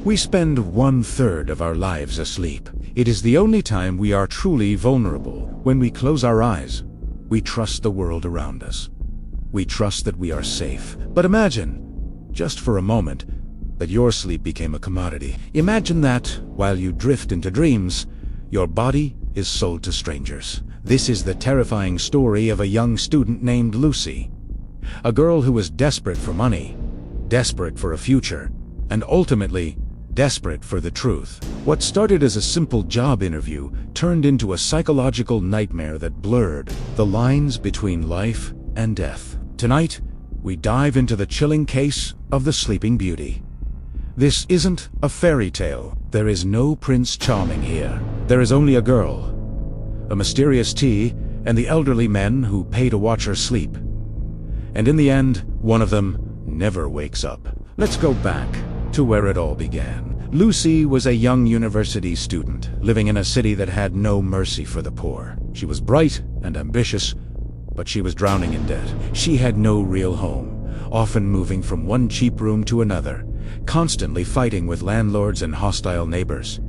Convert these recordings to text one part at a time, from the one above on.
We spend 1/3 of our lives asleep. It is the only time we are truly vulnerable. When we close our eyes, we trust the world around us. We trust that we are safe. But imagine, just for a moment, that your sleep became a commodity. Imagine that, while you drift into dreams, your body is sold to strangers. This is the terrifying story of a young student named Lucy. A girl who was desperate for money, desperate for a future, and ultimately, desperate for the truth. What started as a simple job interview turned into a psychological nightmare that blurred the lines between life and death. Tonight, we dive into the chilling case of the Sleeping Beauty. This isn't a fairy tale. There is no Prince Charming here. There is only a girl, a mysterious tea, and the elderly men who pay to watch her sleep. And in the end, one of them never wakes up. Let's go back to where it all began. Lucy was a young university student, living in a city that had no mercy for the poor. She was bright and ambitious, but she was drowning in debt. She had no real home, often moving from one cheap room to another, constantly fighting with landlords and hostile neighbors.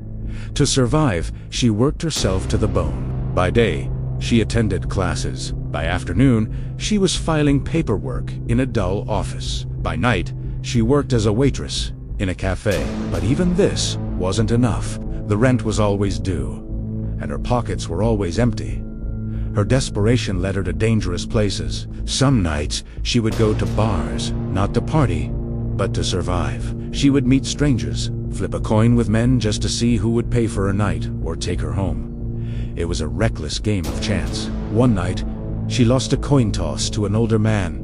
To survive, she worked herself to the bone. By day, she attended classes. By afternoon, she was filing paperwork in a dull office. By night, she worked as a waitress in a cafe. But even this wasn't enough. The rent was always due, and her pockets were always empty. Her desperation led her to dangerous places. Some nights, she would go to bars, not to party, but to survive. She would meet strangers, flip a coin with men just to see who would pay for her night or take her home. It was a reckless game of chance. One night, she lost a coin toss to an older man,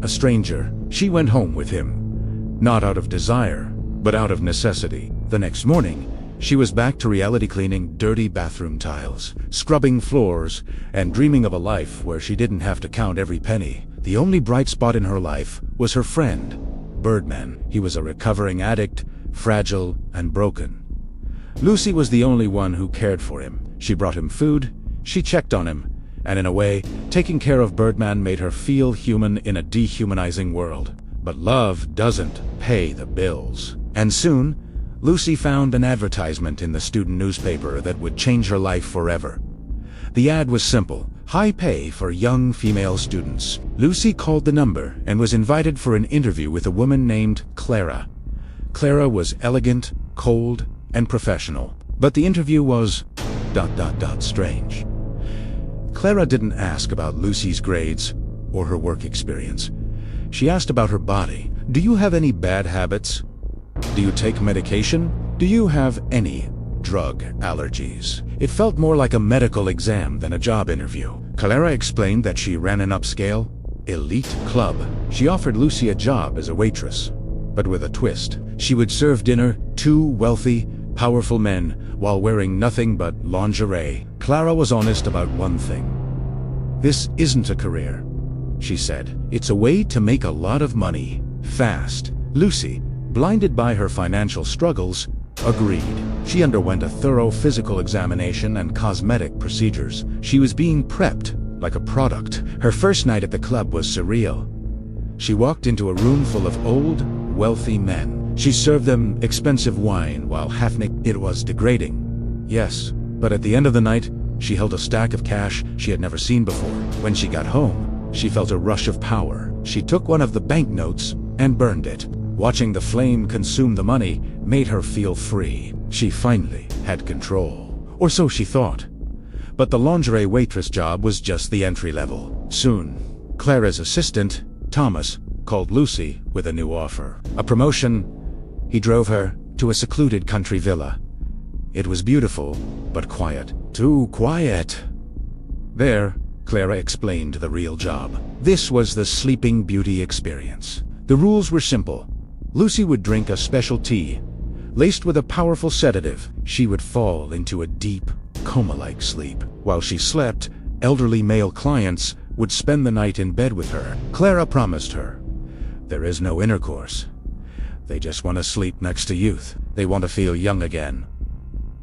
a stranger. She went home with him, not out of desire, but out of necessity. The next morning, she was back to reality, cleaning dirty bathroom tiles, scrubbing floors, and dreaming of a life where she didn't have to count every penny. The only bright spot in her life was her friend, Birdman. He was a recovering addict, fragile and broken. Lucy was the only one who cared for him. She brought him food, she checked on him, and in a way, taking care of Birdman made her feel human in a dehumanizing world. But love doesn't pay the bills. And soon, Lucy found an advertisement in the student newspaper that would change her life forever. The ad was simple: high pay for young female students. Lucy called the number and was invited for an interview with a woman named Clara. Clara was elegant, cold, and professional. But the interview was ... strange. Clara didn't ask about Lucy's grades or her work experience. She asked about her body. Do you have any bad habits? Do you take medication? Do you have any drug allergies? It felt more like a medical exam than a job interview. Clara explained that she ran an upscale, elite club. She offered Lucy a job as a waitress, but with a twist. She would serve dinner to wealthy, powerful men while wearing nothing but lingerie. Clara was honest about one thing. This isn't a career, she said. It's a way to make a lot of money, fast. Lucy, blinded by her financial struggles, agreed. She underwent a thorough physical examination and cosmetic procedures. She was being prepped like a product. Her first night at the club was surreal. She walked into a room full of old, wealthy men. She served them expensive wine while half-naked. It was degrading, yes, but at the end of the night, she held a stack of cash she had never seen before. When she got home, she felt a rush of power. She took one of the banknotes and burned it. Watching the flame consume the money made her feel free. She finally had control, or so she thought. But the lingerie waitress job was just the entry level. Soon, Clara's assistant, Thomas, called Lucy with a new offer. A promotion. He drove her to a secluded country villa. It was beautiful, but quiet. Too quiet. There, Clara explained the real job. This was the Sleeping Beauty experience. The rules were simple. Lucy would drink a special tea, laced with a powerful sedative. She would fall into a deep, coma-like sleep. While she slept, elderly male clients would spend the night in bed with her. Clara promised her, there is no intercourse. They just want to sleep next to youth. They want to feel young again.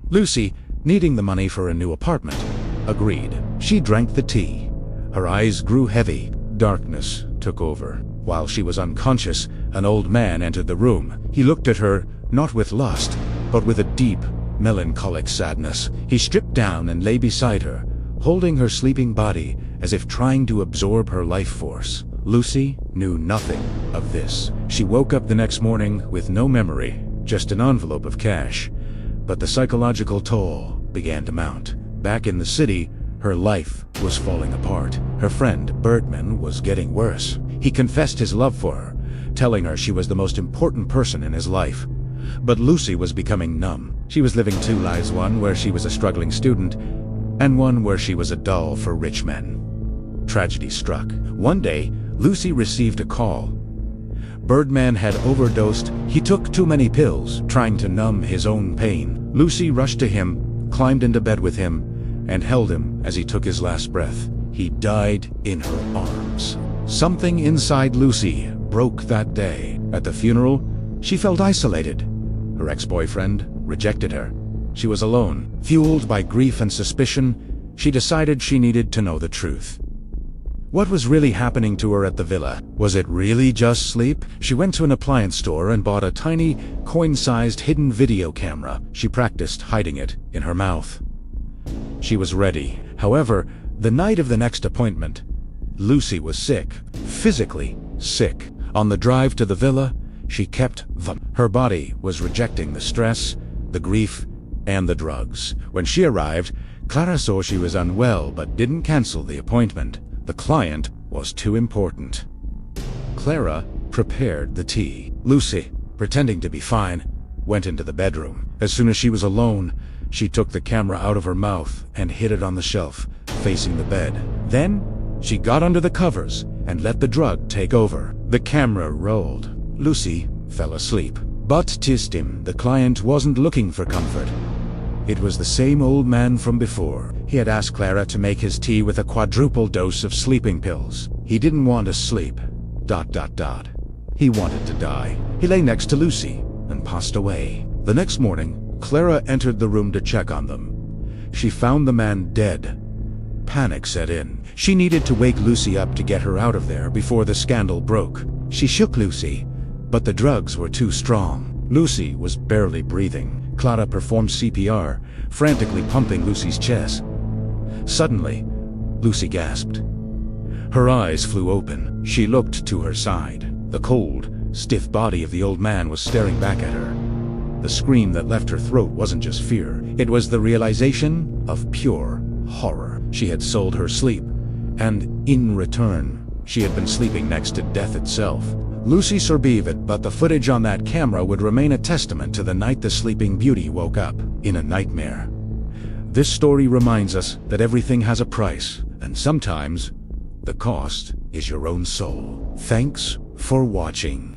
Lucy, needing the money for a new apartment, agreed. She drank the tea. Her eyes grew heavy. Darkness took over. While she was unconscious, an old man entered the room. He looked at her, not with lust, but with a deep, melancholic sadness. He stripped down and lay beside her, holding her sleeping body as if trying to absorb her life force. Lucy knew nothing of this. She woke up the next morning with no memory, just an envelope of cash. But the psychological toll began to mount. Back in the city, her life was falling apart. Her friend, Bergman, was getting worse. He confessed his love for her, telling her she was the most important person in his life. But Lucy was becoming numb. She was living two lives, one where she was a struggling student, and one where she was a doll for rich men. Tragedy struck. One day, Lucy received a call. Birdman had overdosed. He took too many pills, trying to numb his own pain. Lucy rushed to him, climbed into bed with him, and held him as he took his last breath. He died in her arms. Something inside Lucy broke that day. At the funeral, she felt isolated. Her ex-boyfriend rejected her. She was alone. Fueled by grief and suspicion, she decided she needed to know the truth. What was really happening to her at the villa? Was it really just sleep? She went to an appliance store and bought a tiny, coin-sized hidden video camera. She practiced hiding it in her mouth. She was ready. However, the night of the next appointment, Lucy was sick, physically sick. On the drive to the villa, she kept vomiting. Her body was rejecting the stress, the grief, and the drugs. When she arrived, Clara saw she was unwell but didn't cancel the appointment. The client was too important. Clara prepared the tea. Lucy, pretending to be fine, went into the bedroom. As soon as she was alone, she took the camera out of her mouth and hid it on the shelf, facing the bed. Then, she got under the covers and let the drug take over. The camera rolled. Lucy fell asleep. But Tistim, the client, wasn't looking for comfort. It was the same old man from before. He had asked Clara to make his tea with a quadruple dose of sleeping pills. He didn't want to sleep. ... He wanted to die. He lay next to Lucy and passed away. The next morning, Clara entered the room to check on them. She found the man dead. Panic set in. She needed to wake Lucy up to get her out of there before the scandal broke. She shook Lucy, but the drugs were too strong. Lucy was barely breathing. Clara performed CPR, frantically pumping Lucy's chest. Suddenly, Lucy gasped. Her eyes flew open. She looked to her side. The cold, stiff body of the old man was staring back at her. The scream that left her throat wasn't just fear. It was the realization of pure horror. She had sold her sleep, and in return, she had been sleeping next to death itself. Lucy survived, but the footage on that camera would remain a testament to the night the Sleeping Beauty woke up in a nightmare. This story reminds us that everything has a price, and sometimes the cost is your own soul. Thanks for watching.